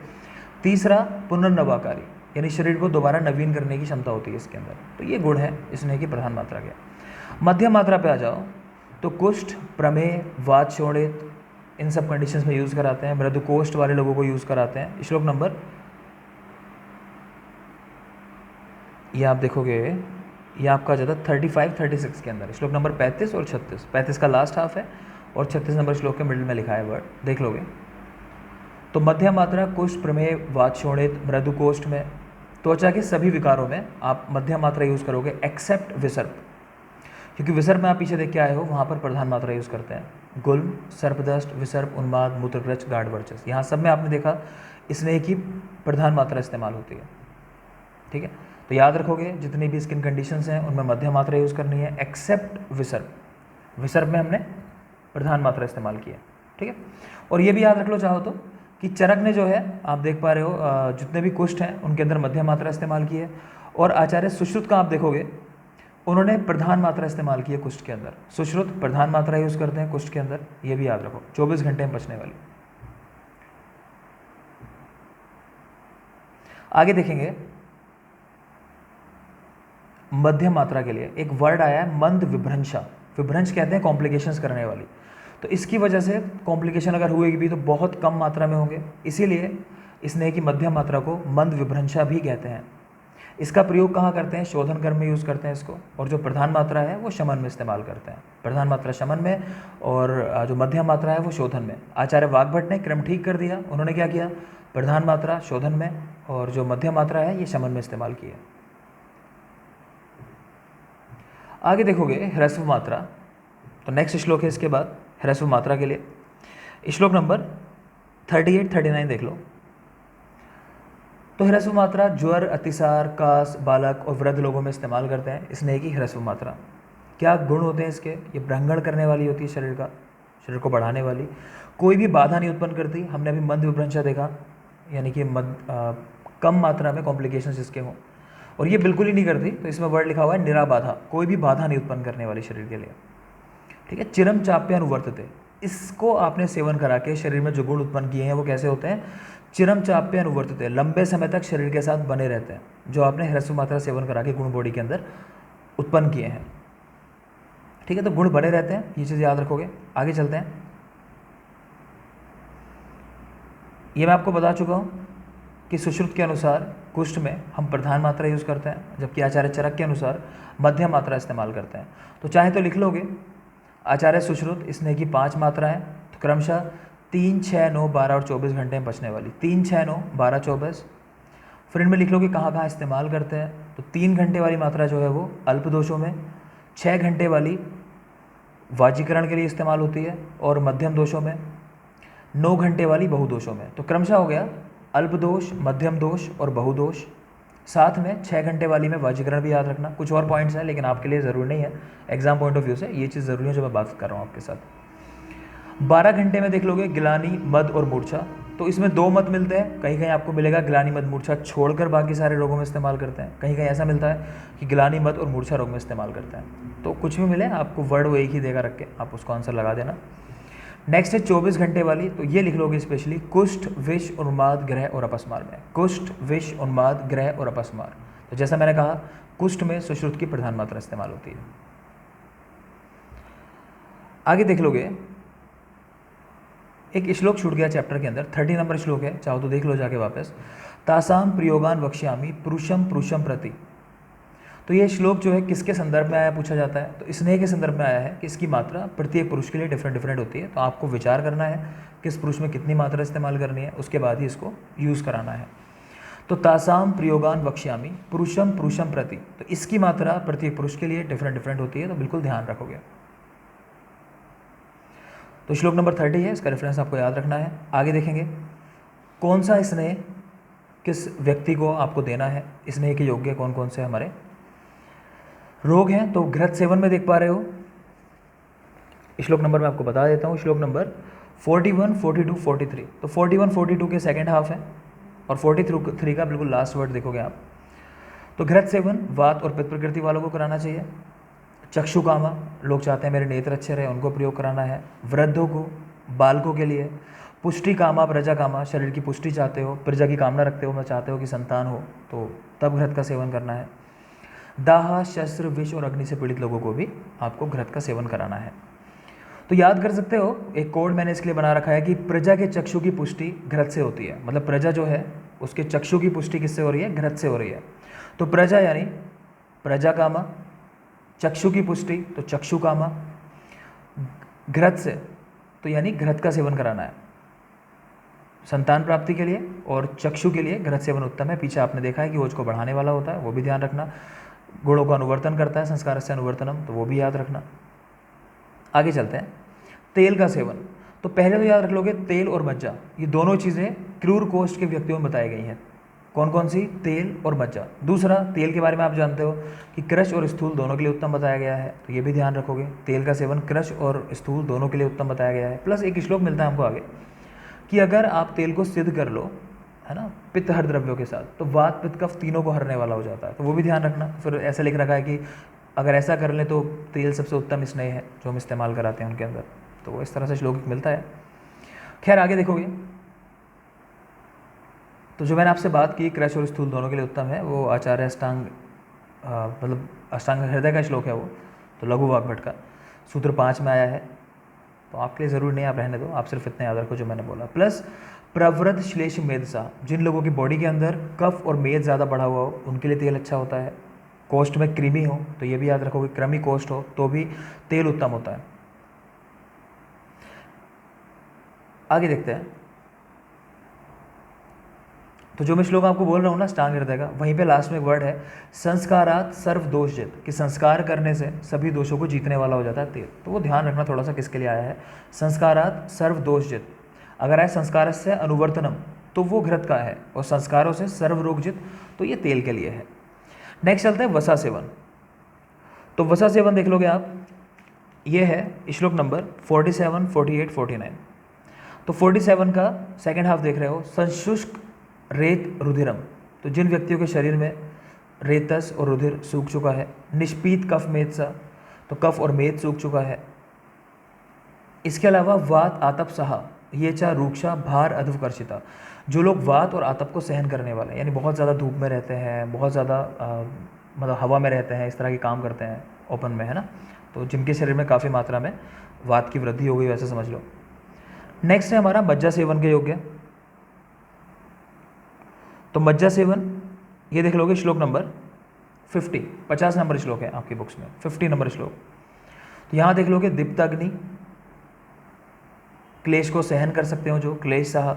तीसरा पुनर्नवाकारी, यानी शरीर को दोबारा नवीन करने की क्षमता होती है इसके अंदर। तो ये गुण है स्नेह की प्रधान मात्रा के। मध्यम मात्रा पे आ जाओ तो कुष्ठ, प्रमेह, वात शोणित, इन सब कंडीशंस में यूज़ कराते हैं। मृदुकोष्ठ वाले लोगों को यूज़ कराते हैं। श्लोक नंबर, ये आप देखोगे ये आपका जाता है 35, 36 के अंदर, श्लोक नंबर 35 और 36। 35 का लास्ट हाफ है और 36 नंबर श्लोक के मिडिल में लिखा है वर्ड, देख लोगे। तो मध्यम मात्रा कुष्ठ, प्रमेह, वात शोणित, मृदुकोष्ठ में, त्वचा के सभी विकारों में आप मध्यम मात्रा यूज़ करोगे एक्सेप्ट विसर्प। क्योंकि विसर्प में आप पीछे देख के आए हो, वहाँ पर प्रधान मात्रा यूज़ करते हैं। गुल्म, सर्पदष्ट, विसर्प, उन्माद, मूत्रग्रच, गाढ़ वर्चस्व, यहाँ सब में आपने देखा स्नेह की प्रधान मात्रा इस्तेमाल होती है। ठीक है, तो याद रखोगे जितनी भी स्किन कंडीशंस हैं उनमें मध्य मात्रा यूज़ करनी है, एक्सेप्ट विसर्प। विसर्प में हमने प्रधान मात्रा इस्तेमाल की है। ठीक है, और ये भी याद रख लो चाहो तो कि चरक ने जो है, आप देख पा रहे हो जितने भी कुष्ठ हैं उनके अंदर मध्य मात्रा इस्तेमाल की है, और आचार्य सुश्रुत का आप देखोगे उन्होंने प्रधान मात्रा इस्तेमाल की है कुष्ठ के अंदर। सुश्रुत प्रधान मात्रा यूज़ करते हैं कुष्ठ के अंदर, ये भी याद रखो, 24 घंटे में बचने वाली। आगे देखेंगे मध्य मात्रा के लिए एक वर्ड आया है मंद विभ्रंशा। विभ्रंश कहते हैं कॉम्प्लिकेशंस करने वाली, तो इसकी वजह से कॉम्प्लिकेशन अगर हुएगी भी तो बहुत कम मात्रा में होंगे, इसीलिए स्नेह की मध्यम मात्रा को मंद विभ्रंशा भी कहते हैं। इसका प्रयोग कहाँ करते हैं? शोधन कर्म में यूज़ करते हैं इसको, और जो प्रधान मात्रा है वो शमन में इस्तेमाल करते हैं। प्रधान मात्रा शमन में और जो मध्यम मात्रा है वो शोधन में। आचार्य वाग्भट ने क्रम ठीक कर दिया, उन्होंने क्या किया, प्रधान मात्रा शोधन में और जो मध्यम मात्रा है ये शमन में इस्तेमाल की है। आगे देखोगे ह्रस्व मात्रा, तो नेक्स्ट श्लोक है इसके बाद ह्रस्व मात्रा के लिए। श्लोक नंबर 38-39 देख लो। तो ह्रस्व मात्रा ज्वर, अतिसार, कास, बालक और वृद्ध लोगों में इस्तेमाल करते हैं स्नेह की ह्रस्व मात्रा। क्या गुण होते हैं इसके? ये भ्रंगण करने वाली होती है शरीर का, शरीर को बढ़ाने वाली, कोई भी बाधा नहीं उत्पन्न करती। हमने अभी मंद विभ्रंशा देखा, यानी कि कम मात्रा में कॉम्प्लिकेशंस इसके हों, और ये बिल्कुल ही नहीं करती, तो इसमें वर्ड लिखा हुआ है निराबाधा, कोई भी बाधा नहीं उत्पन्न करने वाली शरीर के लिए। ठीक है, चिरम चाप्य अनुवर्तते, इसको आपने सेवन करा के शरीर में जो गुण उत्पन्न किए हैं वो कैसे होते हैं? चिरम चाप्य अनुवर्तते, लंबे समय तक शरीर के साथ बने रहते हैं, जो आपने ह्रस्व मात्रा सेवन करा के गुण बॉडी के अंदर उत्पन्न किए हैं। ठीक है, तो गुण बने रहते हैं, ये चीज़ याद रखोगे। आगे चलते हैं। ये मैं आपको बता चुका हूँ कि सुश्रुत के अनुसार कुष्ठ में हम प्रधान मात्रा यूज़ करते हैं, जबकि आचार्य चरक के अनुसार मध्यम मात्रा इस्तेमाल करते हैं। तो चाहे तो लिख लोगे आचार्य सुश्रुत स्नेह की 5 मात्राएं, तो क्रमशः 3, 6, 9, 12 और 24 घंटे में बचने वाली। 3, 6, 9, 12, 24। फिर इनमें लिख लोगे कहाँ कहाँ इस्तेमाल करते हैं। तो 3 घंटे वाली मात्रा जो है वो अल्प दोषों में, 6 घंटे वाली वाजीकरण के लिए इस्तेमाल होती है और मध्यम दोषों में, 9 घंटे वाली बहुदोषों में। तो क्रमशः हो गया अल्प दोष, मध्यम दोष और बहुदोष। साथ में 6 घंटे वाली में वाजीकरण भी याद रखना। कुछ और पॉइंट्स हैं लेकिन आपके लिए ज़रूरी नहीं है, एग्जाम पॉइंट ऑफ व्यू से ये चीज़ ज़रूरी है जो मैं बात कर रहा हूँ आपके साथ। 12 घंटे में देख लोगे गिलानी, मद और मूर्छा, तो इसमें 2 मत मिलते हैं। कहीं कहीं आपको मिलेगा गिलानी, मद, मूर्छा छोड़कर बाकी सारे रोगों में इस्तेमाल करते हैं, कहीं कहीं ऐसा मिलता है कि गिलानी, मद और मूर्छा रोग में इस्तेमाल करते हैं। तो कुछ भी मिले आपको वर्ड वो एक ही देगा रख के, आप उसको आंसर लगा देना। नेक्स्ट है 24 घंटे वाली, तो ये लिख लोगे स्पेशली कुष्ठ, विष, उन्माद, ग्रह और अपस्मार में। कुष्ठ, विष, उन्माद, ग्रह और अपस्मार। तो जैसा मैंने कहा कुष्ठ में सुश्रुत की प्रधान मात्रा इस्तेमाल होती है। आगे देख लोगे एक श्लोक छूट गया चैप्टर के अंदर, 30 नंबर श्लोक है, चाहो तो देख लो जाके वापस। तासाम प्रयोगान वक्ष्यामि पुरुषम पुरुषम प्रति। तो ये श्लोक जो है किसके संदर्भ में आया पूछा जाता है, तो स्नेह के संदर्भ में आया है कि इसकी मात्रा प्रत्येक पुरुष के लिए डिफरेंट होती है। तो आपको विचार करना है किस पुरुष में कितनी मात्रा इस्तेमाल करनी है, उसके बाद ही इसको यूज़ कराना है। तो तासाम प्रयोगान वक्ष्यामि पुरुषम पुरुषम प्रति, तो इसकी मात्रा प्रत्येक पुरुष के लिए डिफरेंट होती है, तो बिल्कुल ध्यान रखोगे। तो श्लोक नंबर 30 है, इसका रेफरेंस आपको याद रखना है। आगे देखेंगे कौन सा स्नेह किस व्यक्ति को आपको देना है, स्नेह के योग्य कौन कौन से हमारे रोग हैं। तो घृत सेवन में देख पा रहे हो, श्लोक नंबर मैं आपको बता देता हूँ, श्लोक नंबर 41, 42, 43। तो 41, 42 के सेकेंड हाफ है और 43 का बिल्कुल लास्ट वर्ड देखोगे आप। तो घृत सेवन वात और पित्त प्रकृति वालों को कराना चाहिए। चक्षुकामा, लोग चाहते हैं मेरे नेत्र अच्छे रहे, उनको प्रयोग कराना है। वृद्धों को, बालकों के लिए। पुष्टि कामा, प्रजा कामा, शरीर की पुष्टि चाहते हो, प्रजा की कामना रखते हो, मैं चाहते हो कि संतान हो, तो तब घृत का सेवन करना है। दाह, शस्त्र, विष और अग्नि से पीड़ित लोगों को भी आपको घृत का सेवन कराना है। तो याद कर सकते हो, एक कोड मैंने इसके लिए बना रखा है कि प्रजा के चक्षु की पुष्टि घृत से होती है। मतलब प्रजा जो है उसके चक्षु की पुष्टि किससे हो रही है? घृत से हो रही है। तो प्रजा यानी प्रजा कामा, चक्षु की पुष्टि तो चक्षु कामा, घृत से तो यानी घृत का सेवन कराना है संतान प्राप्ति के लिए, और चक्षु के लिए घृत सेवन उत्तम है। पीछे आपने देखा है कि ओज को बढ़ाने वाला होता है, वो भी ध्यान रखना। गुणों का अनुवर्तन करता है, संस्कार से अनुवर्तनम, तो वो भी याद रखना। आगे चलते हैं, तेल का सेवन। तो पहले तो याद रख लोगे तेल और मज्जा, ये दोनों चीज़ें क्रूर कोष्ठ के व्यक्तियों में बताई गई हैं। कौन कौन सी? तेल और मज्जा। दूसरा, तेल के बारे में आप जानते हो कि कृश और स्थूल दोनों के लिए उत्तम बताया गया है, तो ये भी ध्यान रखोगे, तेल का सेवन कृश और स्थूल दोनों के लिए उत्तम बताया गया है। प्लस एक श्लोक मिलता है हमको आगे कि अगर आप तेल को सिद्ध कर लो, है ना, पित्त हर द्रव्यों के साथ, तो वात पित्त कफ तीनों को हरने वाला हो जाता है, तो वो भी ध्यान रखना। फिर ऐसा लिख रखा है कि अगर ऐसा कर लें तो तेल सबसे उत्तम स्नेह है जो हम इस्तेमाल कराते हैं उनके अंदर, तो वो इस तरह से श्लोक मिलता है। खैर आगे देखोगे तो जो मैंने आपसे बात की कृश और स्थूल दोनों के लिए उत्तम है, वो आचार्य अष्टांग मतलब अष्टांग हृदय का श्लोक है वो, तो लघु वाग्भट का सूत्र 5 में आया है, तो आपके लिए ज़रूरी नहीं, आप रहने दो, आप सिर्फ इतने याद रखो जो मैंने बोला। प्लस प्रवृत श्लेष मेदसा, जिन लोगों की बॉडी के अंदर कफ और मेद ज़्यादा बढ़ा हुआ हो उनके लिए तेल अच्छा होता है। कोष्ठ में कृमि हो तो ये भी याद रखोगे, कृमि कोष्ठ हो तो भी तेल उत्तम होता है। आगे देखते हैं, तो जो मैं श्लोक आपको बोल रहा हूँ ना अष्टांग हृदय का, वहीं पे लास्ट में एक वर्ड है संस्कारात सर्व दोषजित, कि संस्कार करने से सभी दोषों को जीतने वाला हो जाता है तेल, तो वो ध्यान रखना थोड़ा सा किसके लिए आया है, संस्कारात सर्व दोषजित। अगर आए संस्कार से अनुवर्तनम तो वो घृत का है, और संस्कारों से सर्व रोगजित तो ये तेल के लिए है। नेक्स्ट चलते हैं वसा सेवन। तो वसा सेवन देख लोगे आप, ये है श्लोक नंबर 47, 48, 49। तो 47 का सेकेंड हाफ देख रहे हो, संशुष्क रेत रुधिरम, तो जिन व्यक्तियों के शरीर में रेतस और रुधिर सूख चुका है। निष्पीत कफ मेदसा, तो कफ और मेद सूख चुका है। इसके अलावा वात आतप सहा, ये चा रूक्षा भार अध्वकर्षिता, जो लोग वात और आतप को सहन करने वाले हैं, यानी बहुत ज़्यादा धूप में रहते हैं, बहुत ज़्यादा मतलब हवा में रहते हैं, इस तरह के काम करते हैं ओपन में, है ना, तो जिनके शरीर में काफ़ी मात्रा में वात की वृद्धि हो गई वैसे समझ लो। नेक्स्ट है हमारा मज्जा सेवन के योग्य। तो मज्जा सेवन ये देख लोगे श्लोक नंबर 50 नंबर श्लोक है आपकी बुक्स में, 50 नंबर श्लोक। तो यहाँ देख लोगे दीप्ताग्नि, क्लेश को सहन कर सकते हो जो, क्लेश सहा।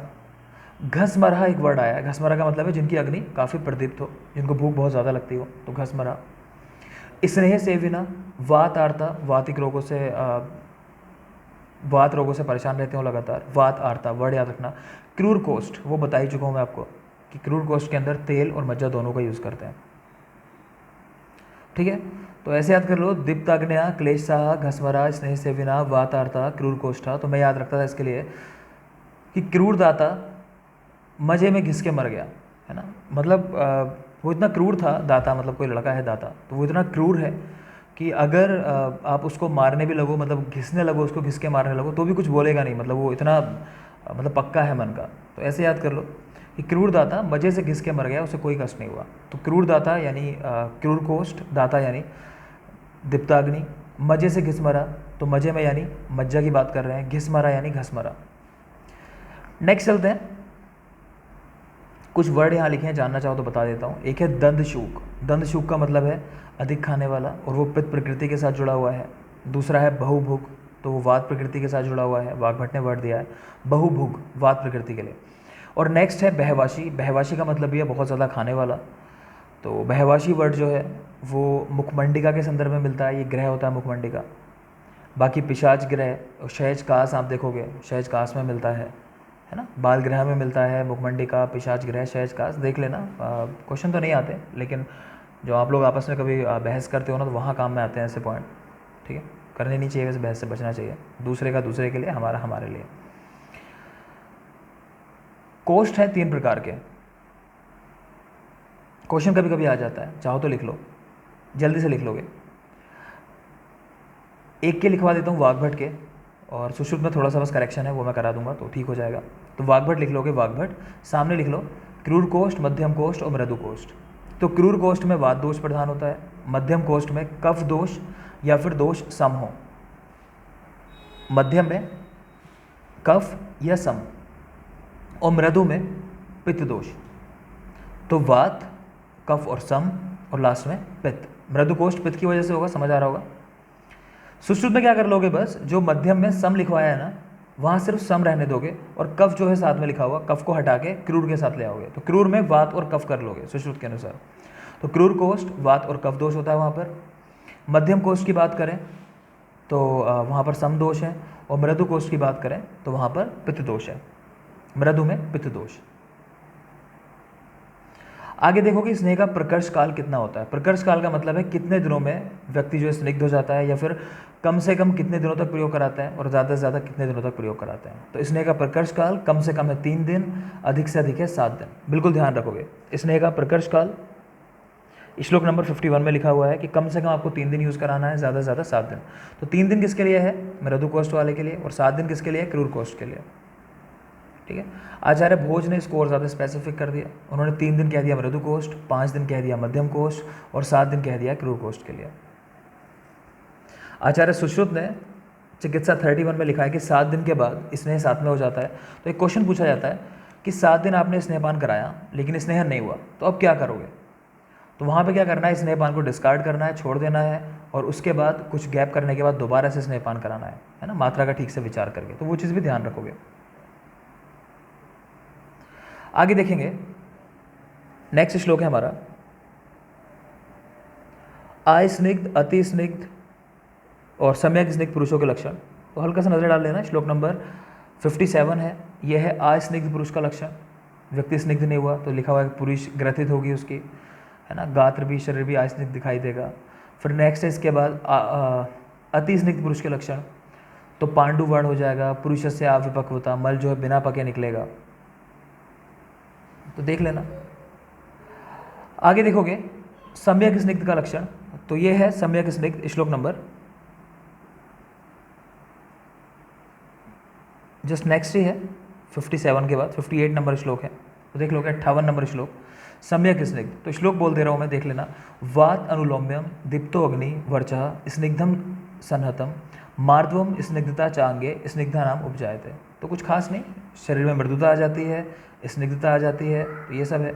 घसमरा एक वर्ड आया है, घसमरा का मतलब है जिनकी अग्नि काफ़ी प्रदीप्त हो, जिनको भूख बहुत ज़्यादा लगती हो, तो घसमरा। स्नेह सेविना, वात आर्ता, वातिक रोगों से वात रोगों से परेशान रहते हो लगातार, वात आर्ता वर्ड याद रखना। क्रूर कोष्ठ वो बता ही चुका हूँ मैं आपको कि क्रूर कोष्ठ के अंदर तेल और मज्जा दोनों का यूज़ करते हैं, ठीक है। तो ऐसे याद कर लो, दीप्ताग्न्या, क्लेशसाह, घसमरा, स्नेह सेविना, वातार्ता, क्रूर कोष्ठा। तो मैं याद रखता था इसके लिए कि क्रूर दाता मजे में घिस के मर गया, है ना, मतलब वो इतना क्रूर था, दाता मतलब कोई लड़का है दाता, तो वो इतना क्रूर है कि अगर आप उसको मारने भी लगो, मतलब घिसने लगो, उसको घिस के मारने लगो तो भी कुछ बोलेगा नहीं, मतलब वो इतना मतलब पक्का है मन का। तो ऐसे याद कर लो कि क्रूर दाता मजे से घिस के मर गया, उसे कोई कष्ट नहीं हुआ। तो क्रूर दाता यानी क्रूर कोष्ठ, दाता यानी दीप्ताग्नि, मजे से घिस मरा, तो मजे में यानी मज्जा की बात कर रहे हैं, घिस मरा यानी घस मरा। नेक्स्ट चलते हैं, कुछ वर्ड यहाँ लिखे हैं, जानना चाहो तो बता देता हूँ। एक है दंदशूक, दंदशूक का मतलब है अधिक खाने वाला, और वो पित्त प्रकृति के साथ जुड़ा हुआ है। दूसरा है बहुभुग, तो वो वात प्रकृति के साथ जुड़ा हुआ है, वाग्भट ने वर्ड दिया है बहुभुग, वात प्रकृति के लिए। और नेक्स्ट है बहवाशी, बहवाशी का मतलब भी है बहुत ज़्यादा खाने वाला। तो बहवाशी वर्ड जो है वो मुखमंडिका के संदर्भ में मिलता है, ये ग्रह होता है मुखमंडिका। बाकी पिशाच ग्रह, शहज कास आप देखोगे शहज कास में मिलता है ना, बाल ग्रह में मिलता है, मुखमंडिका, पिशाच ग्रह, शहज कास, देख लेना। क्वेश्चन तो नहीं आते, लेकिन जो आप लोग आपस में कभी बहस करते हो ना, तो वहाँ काम में आते हैं ऐसे पॉइंट, ठीक है। करनी नहीं चाहिए, वैसे बहस से बचना चाहिए, दूसरे का दूसरे के लिए, हमारा हमारे लिए। कोष्ठ है 3 प्रकार के, क्वेश्चन कभी कभी आ जाता है, चाहो तो लिख लो, जल्दी से लिख लोगे। एक के लिखवा देता हूँ वाग्भट के, और सुश्रुत में थोड़ा सा बस करेक्शन है, वो मैं करा दूंगा तो ठीक हो जाएगा। तो वाग्भट लिख लोगे, वाग्भट, सामने लिख लो क्रूर कोष्ठ, मध्यम कोष्ठ और मृदु कोष्ठ। तो क्रूर कोष्ठ में वात दोष प्रधान होता है, मध्यम कोष्ठ में कफ दोष या फिर दोष सम हो, मध्यम में कफ या सम, और मृदु में पित्त दोष। तो वात, कफ और सम, और लास्ट में पित्त। मृदु कोष्ठ पित्त की वजह से होगा, समझ आ रहा होगा। सुश्रुत में क्या कर लोगे, बस जो मध्यम में सम लिखवाया है ना, वहाँ सिर्फ सम रहने दोगे, और कफ जो है साथ में लिखा हुआ, कफ को हटा के क्रूर के साथ ले आओगे। तो क्रूर में वात और कफ कर लोगे सुश्रुत के अनुसार। तो क्रूर कोष्ठ वात और कफ दोष होता है वहाँ पर। मध्यम कोष्ठ की बात करें तो वहाँ पर सम दोष है, और मृदु कोष्ठ की बात करें तो वहाँ पर पित्त दोष है, मृदु में पित्त दोष। आगे देखो कि स्नेह का प्रकर्ष काल कितना होता है। प्रकर्ष काल का मतलब है कितने दिनों में व्यक्ति जो है स्निग्ध हो जाता है, या फिर कम से कम कितने दिनों तक प्रयोग कराता है, और ज़्यादा से ज़्यादा कितने दिनों तक प्रयोग कराते हैं। तो स्नेह का प्रकर्ष काल कम से कम है 3 दिन, अधिक से अधिक है 7 दिन। बिल्कुल ध्यान रखोगे। स्नेह का प्रकर्ष काल श्लोक नंबर 51 में लिखा हुआ है कि कम से कम आपको 3 दिन यूज़ कराना है, ज़्यादा से ज़्यादा 7 दिन। तो 3 दिन किसके लिए है? मृदु कोष्ठ वाले के लिए, और 7 दिन किसके लिए? क्रूर कोष्ठ के लिए। ठीक है। आचार्य भोज ने इसको और ज़्यादा स्पेसिफिक कर दिया। उन्होंने 3 दिन कह दिया मृदु कोष्ठ, 5 दिन कह दिया मध्यम कोष्ठ, और 7 दिन कह दिया क्रूर कोष्ठ के लिए। आचार्य सुश्रुत ने चिकित्सा 31 में लिखा है कि 7 दिन के बाद स्नेह 7 में हो जाता है। तो एक क्वेश्चन पूछा जाता है कि 7 दिन आपने स्नेहपान कराया लेकिन स्नेह नहीं हुआ, तो अब क्या करोगे? तो वहाँ पे क्या करना है? स्नेहपान को डिस्कार्ड करना है, छोड़ देना है, और उसके बाद कुछ गैप करने के बाद दोबारा से स्नेहपान कराना है ना, मात्रा का ठीक से विचार करके। तो वो चीज़ भी ध्यान रखोगे। आगे देखेंगे, नेक्स्ट श्लोक है हमारा अस्निग्ध, अति स्निग्ध और सम्यक स्निग्ध पुरुषों के लक्षण। तो हल्का सा नजर डाल लेना, श्लोक नंबर 57 है। यह है अस्निग्ध पुरुष का लक्षण। व्यक्ति स्निग्ध नहीं हुआ तो लिखा हुआ है कि पुरुष ग्रथित होगी उसकी, है ना, गात्र भी, शरीर भी अस्निग्ध दिखाई देगा। फिर नेक्स्ट है इसके बाद अति स्निग्ध पुरुष के लक्षण। तो पांडु वर्ण हो जाएगा, पुरुष से अविपक्वता, मल जो है बिना पके निकलेगा। तो देख लेना। आगे देखोगे सम्यक स्निग्ध का लक्षण। तो ये है सम्यक स्निग्ध, श्लोक नंबर जस्ट नेक्स्ट ही है 57 के बाद 58 नंबर श्लोक है। तो देख लोगे 58 नंबर श्लोक, सम्यक स्निग्ध। तो श्लोक बोल दे रहा हूँ मैं, देख लेना। वात अनुलोम्यम दीप्तो अग्नि वर्चः स्निग्धम सन्हतम मार्दवम स्निग्धता चांगे स्निग्धा नाम उपजायते। तो कुछ खास नहीं, शरीर में मृदुता आ जाती है, स्निग्धता आ जाती है, तो ये सब है।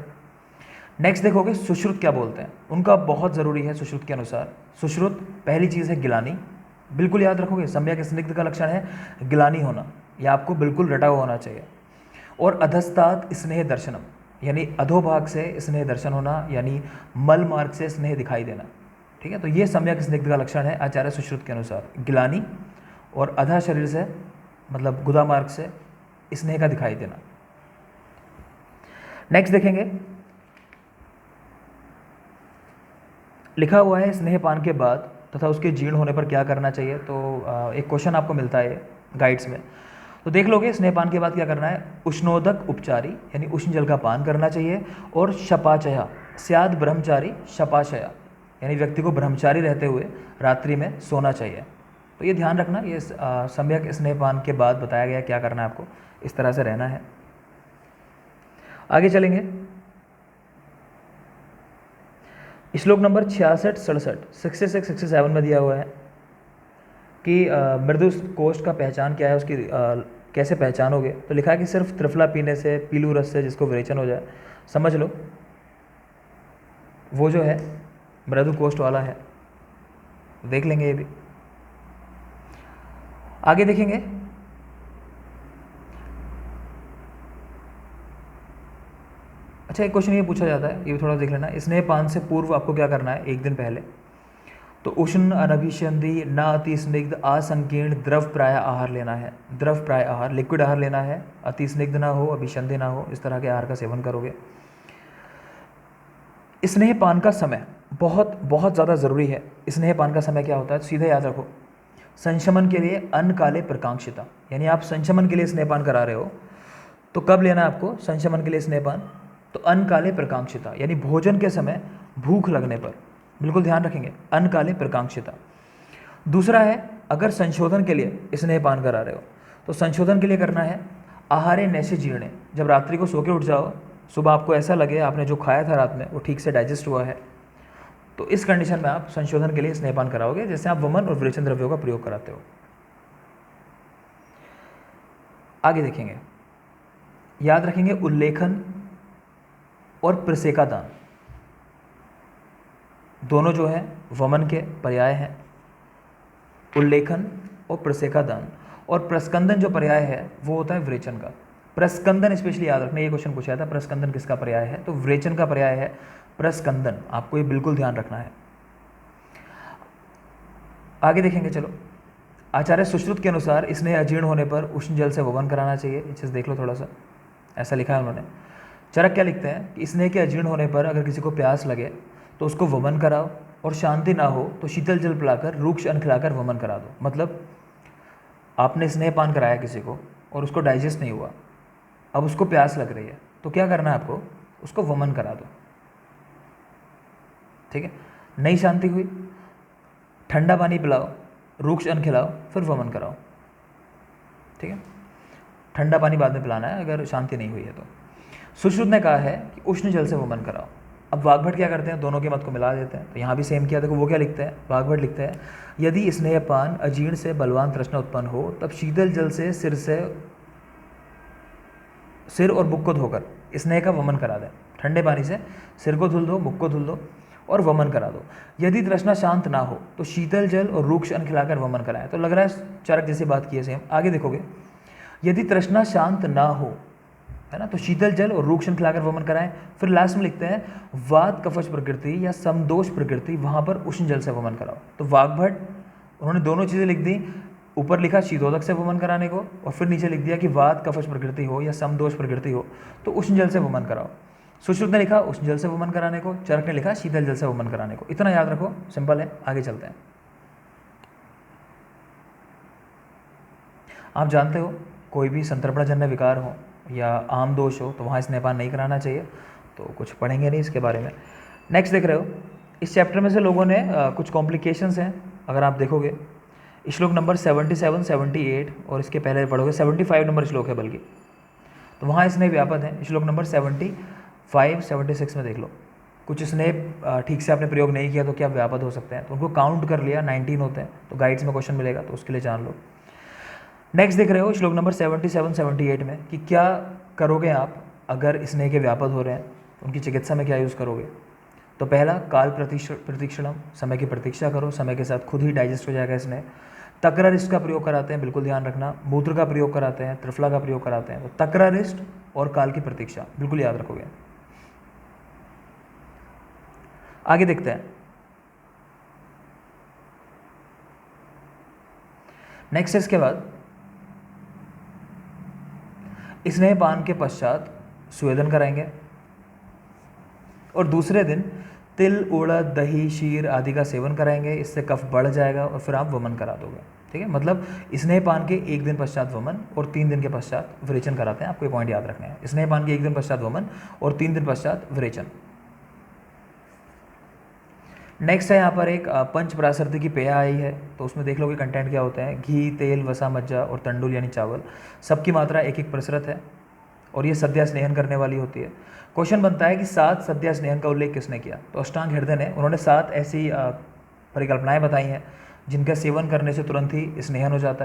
नेक्स्ट देखोगे सुश्रुत क्या बोलते हैं, उनका बहुत ज़रूरी है सुश्रुत के अनुसार। सुश्रुत पहली चीज़ है गिलानी, बिल्कुल याद रखोगे। सम्यक स्निग्ध का लक्षण है गिलानी होना, यह आपको बिल्कुल रटा हुआ होना चाहिए। और अधस्तात स्नेह दर्शनम, यानी अधोभाग से स्नेह दर्शन होना, यानी मल मार्ग से स्नेह दिखाई देना। ठीक है, तो ये सम्यक स्निग्ध का लक्षण है आचार्य सुश्रुत के अनुसार, गिलानी और अधा शरीर से मतलब गुदा मार्ग से स्नेह का दिखाई देना। नेक्स्ट देखेंगे, लिखा हुआ है स्नेहपान के बाद तथा उसके जीर्ण होने पर क्या करना चाहिए। तो एक क्वेश्चन आपको मिलता है गाइड्स में, तो देख लोगे स्नेहपान के बाद क्या करना है। उष्णोदक उपचारी, यानी उष्ण जल का पान करना चाहिए। और शपाचया स्याद ब्रह्मचारी शपाशया, यानी व्यक्ति को ब्रह्मचारी रहते हुए रात्रि में सोना चाहिए। तो ये ध्यान रखना, ये सम्यक स्नेहपान के बाद बताया गया क्या करना है आपको, इस तरह से रहना है। आगे चलेंगे, श्लोक नंबर 66, 67, 66, 67 में दिया हुआ है कि मृदु कोष्ठ का पहचान क्या है, उसकी कैसे पहचानोगे। तो लिखा है कि सिर्फ त्रिफला पीने से, पीलू रस से जिसको विरेचन हो जाए, समझ लो वो जो है मृदु कोष्ठ वाला है। देख लेंगे ये भी। आगे देखेंगे, अच्छा एक क्वेश्चन ये पूछा जाता है, ये भी थोड़ा देख लेना। स्नेहपान से पूर्व आपको क्या करना है, एक दिन पहले। तो उष्ण अनभिसंधि न अति स्निग्ध असंकीर्ण द्रव प्राय आहार लेना है। द्रव प्राय आहार, लिक्विड आहार लेना है, अति स्निग्ध ना हो, अभिसंधि ना हो, इस तरह के आहार का सेवन करोगे। स्नेहपान का समय बहुत बहुत ज़्यादा ज़रूरी है। स्नेहपान का समय क्या होता है, सीधे याद रखो। संशमन के लिए अन्न काले प्रकांक्षिता, यानी आप संशमन के लिए स्नेहपान करा रहे हो, तो कब लेना है आपको संशमन के लिए स्नेहपान। तो अन्न काले प्रकांक्षिता, यानी भोजन के समय भूख लगने पर, बिल्कुल ध्यान रखेंगे, अन्न काले प्रकांक्षिता। दूसरा है, अगर संशोधन के लिए स्नेहपान करा रहे हो, तो संशोधन के लिए करना है आहारे नैसे जीर्णे। जब रात्रि को सो के उठ जाओ, सुबह आपको ऐसा लगे आपने जो खाया था रात में वो ठीक से डाइजेस्ट हुआ है, तो इस कंडीशन में आप संशोधन के लिए स्नेहपान कराओगे, जैसे आप वमन और विरेचन द्रव्यों का प्रयोग कराते हो। आगे देखेंगे, याद रखेंगे उल्लेखन और प्रसेका दान, दोनों जो है वमन के पर्याय हैं। उल्लेखन और प्रसेका दान, और प्रस्कंदन जो पर्याय है वो होता है विरेचन का। प्रस्कंदन स्पेशली याद रखना, ये क्वेश्चन पूछा था, प्रस्कंदन किसका पर्याय है? तो विरेचन का पर्याय है प्रस्कंदन, आपको ये बिल्कुल ध्यान रखना है। आगे देखेंगे, चलो। आचार्य सुश्रुत के अनुसार स्नेह अजीर्ण होने पर उष्ण जल से वमन कराना चाहिए। ये चीज़ देख लो थोड़ा सा, ऐसा लिखा है उन्होंने। चरक क्या लिखते हैं कि स्नेह के अजीर्ण होने पर अगर किसी को प्यास लगे तो उसको वमन कराओ, और शांति ना हो तो शीतल जल पिलाकर रूक्ष अन्न खिलाकर वमन करा दो। मतलब आपने स्नेहपान कराया किसी को और उसको डाइजेस्ट नहीं हुआ, अब उसको प्यास लग रही है, तो क्या करना है आपको? उसको वमन करा दो, ठीक है। नहीं शांति हुई, ठंडा पानी पिलाओ, रूक्ष अन्न खिलाओ, फिर वमन कराओ, ठीक है। ठंडा पानी बाद में पिलाना है अगर शांति नहीं हुई है तो। सुश्रुत ने कहा है कि उष्ण जल से वमन कराओ। अब वाग्भट क्या करते हैं? दोनों के मत को मिला देते हैं। तो यहाँ भी सेम किया, देखो वो क्या लिखते हैं, वाग्भट लिखते हैं, यदि स्नेहपान अजीर्ण से बलवान तृष्णा उत्पन्न हो तब शीतल जल से सिर और मुख को धोकर स्नेह का वमन करा दें। ठंडे पानी से सिर को धुल दो, मुख को धुल दो और वमन करा दो। यदि तृष्णा शांत ना हो तो शीतल जल और रूक्ष अन्न खिलाकर वमन कराएं। तो लग रहा है चरक जैसी बात की है सेम। आगे देखोगे, यदि तृष्णा शांत ना हो, है ना, तो शीतल जल और रूक्ष अन्न खिलाकर वमन कराएं। फिर लास्ट में लिखते हैं वात कफश प्रकृति या समदोष प्रकृति, वहाँ पर उष्ण जल से वमन कराओ। तो वाग्भट उन्होंने दोनों चीज़ें लिख दी, ऊपर लिखा शीतोदक से वमन कराने को, और फिर नीचे लिख दिया कि वात कफश प्रकृति हो या समदोष प्रकृति हो तो उष्ण जल से वमन कराओ। सुश्रुत ने लिखा उष्ण जल से वमन कराने को, चरक ने लिखा शीतल जल से वमन कराने को। इतना याद रखो, सिंपल है। आगे चलते हैं। आप जानते हो कोई भी संतर्पणजन्य विकार हो या आम दोष हो तो वहाँ स्नेहपान नहीं कराना चाहिए, तो कुछ पढ़ेंगे नहीं इसके बारे में। नेक्स्ट देख रहे हो, इस चैप्टर में से लोगों ने कुछ कॉम्प्लिकेशंस हैं, अगर आप देखोगे श्लोक नंबर 77, 78 और इसके पहले पढ़ोगे 75 नंबर श्लोक है बल्कि, तो वहाँ स्नेह व्यापद है। श्लोक नंबर 75, 76 में देख लो, कुछ स्नेह ठीक से आपने प्रयोग नहीं किया तो क्या व्यापद हो सकते हैं, तो उनको काउंट कर लिया 19 होते हैं। तो गाइड्स में क्वेश्चन मिलेगा तो उसके लिए जान लो। नेक्स्ट देख रहे हो श्लोक नंबर 77, 78 में कि क्या करोगे आप अगर स्नेह के व्यापद हो रहे हैं, तो उनकी चिकित्सा में क्या यूज़ करोगे। तो पहला काल प्रतीक्षणम, समय की प्रतीक्षा करो, समय के साथ खुद ही डाइजेस्ट हो जाएगा स्नेह। तक्ररिष्ट का प्रयोग कराते हैं, बिल्कुल ध्यान रखना। मूत्र का प्रयोग कराते हैं, त्रिफला का प्रयोग कराते हैं। तो तक्ररिष्ट और काल की प्रतीक्षा बिल्कुल याद रखोगे। आगे देखते हैं। नेक्स्ट इसके बाद स्नेहपान के पश्चात स्वेदन कराएंगे और दूसरे दिन तिल, उड़द, दही, शीर आदि का सेवन कराएंगे। इससे कफ बढ़ जाएगा और फिर आप वमन करा दोगे, ठीक है। मतलब स्नेहपान के 1 दिन पश्चात वमन और 3 दिन के पश्चात विरेचन कराते हैं। आपको ये पॉइंट याद रखना है, स्नेहपान के 1 दिन पश्चात वमन और 3 दिन पश्चात विरेचन। नेक्स्ट है यहाँ पर एक पंच प्राशर्ति की पेय आई है, तो उसमें देख लो कि कंटेंट क्या होता है। घी, तेल, वसा, मज्जा और तंडुल यानी चावल, सबकी मात्रा 1-1 प्रतिशत है और ये सद्या स्नेहन करने वाली होती है। क्वेश्चन बनता है कि 7 सद्या स्नेहन का उल्लेख किसने किया। तो अष्टांग हृदय ने, उन्होंने 7 ऐसी परिकल्पनाएं बताई हैं जिनका सेवन करने से तुरंत ही स्नेहन हो जाता है।